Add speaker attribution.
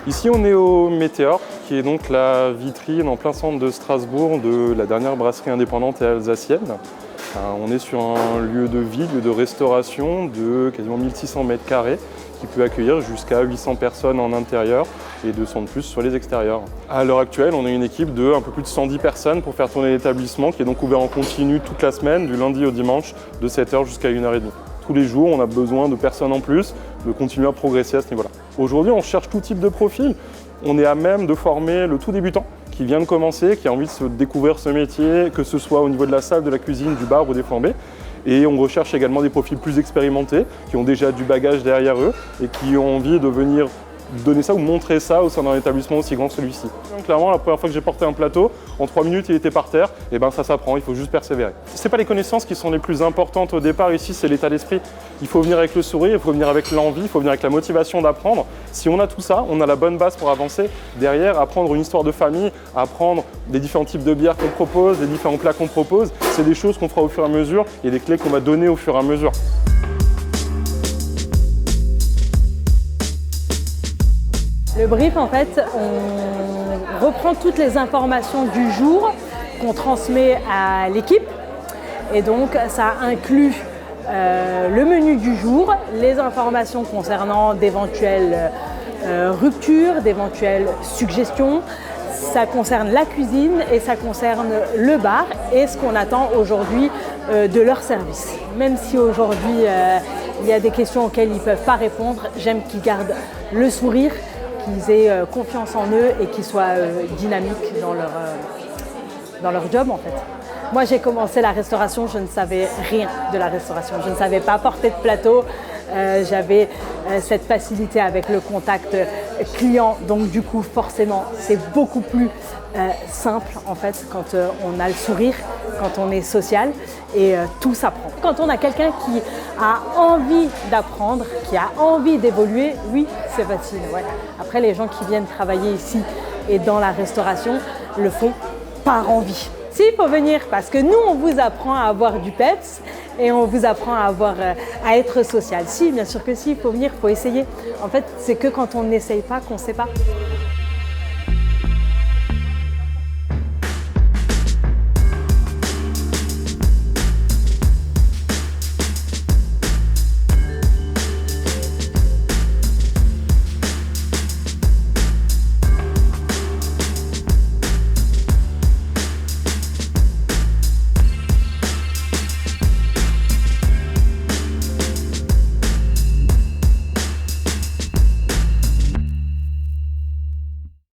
Speaker 1: Ici, on est au Météor, qui est donc la vitrine en plein centre de Strasbourg de la dernière brasserie indépendante et alsacienne. On est sur un lieu de vie, lieu de restauration de quasiment 1600 mètres carrés qui peut accueillir jusqu'à 800 personnes en intérieur et 200 de plus sur les extérieurs. À l'heure actuelle, on a une équipe de un peu plus de 110 personnes pour faire tourner l'établissement qui est donc ouvert en continu toute la semaine, du lundi au dimanche, de 7h jusqu'à 1h30. Tous les jours, on a besoin de personnes en plus, de continuer à progresser à ce niveau-là. Aujourd'hui, on cherche tout type de profil. On est à même de former le tout débutant qui vient de commencer, qui a envie de se découvrir ce métier, que ce soit au niveau de la salle, de la cuisine, du bar ou des flambées. Et on recherche également des profils plus expérimentés, qui ont déjà du bagage derrière eux et qui ont envie de venir donner ça ou montrer ça au sein d'un établissement aussi grand que celui-ci. Donc, clairement, la première fois que j'ai porté un plateau, en 3 minutes il était par terre, et ben ça s'apprend, il faut juste persévérer. Ce n'est pas les connaissances qui sont les plus importantes au départ ici, c'est l'état d'esprit. Il faut venir avec le sourire, il faut venir avec l'envie, il faut venir avec la motivation d'apprendre. Si on a tout ça, on a la bonne base pour avancer. Derrière, apprendre une histoire de famille, apprendre des différents types de bières qu'on propose, des différents plats qu'on propose, c'est des choses qu'on fera au fur et à mesure et des clés qu'on va donner au fur et à mesure.
Speaker 2: Le brief, en fait, on reprend toutes les informations du jour qu'on transmet à l'équipe. Et donc, ça inclut le menu du jour, les informations concernant d'éventuelles ruptures, d'éventuelles suggestions. Ça concerne la cuisine et ça concerne le bar et ce qu'on attend aujourd'hui de leur service. Même si aujourd'hui, il y a des questions auxquelles ils ne peuvent pas répondre, j'aime qu'ils gardent le sourire, qu'ils aient confiance en eux et qu'ils soient dynamiques dans leur job en fait. Moi j'ai commencé la restauration, je ne savais rien de la restauration, je ne savais pas porter de plateau, j'avais cette facilité avec le contact client, donc du coup forcément c'est beaucoup plus simple en fait quand on a le sourire, quand on est social et tout s'apprend. Quand on a quelqu'un qui a envie d'apprendre, qui a envie d'évoluer, oui c'est facile. Ouais. Après les gens qui viennent travailler ici et dans la restauration le font par envie. Si, il faut venir parce que nous on vous apprend à avoir du peps et on vous apprend à être social. Si, bien sûr que si, il faut venir, il faut essayer. En fait, c'est que quand on n'essaye pas qu'on ne sait pas.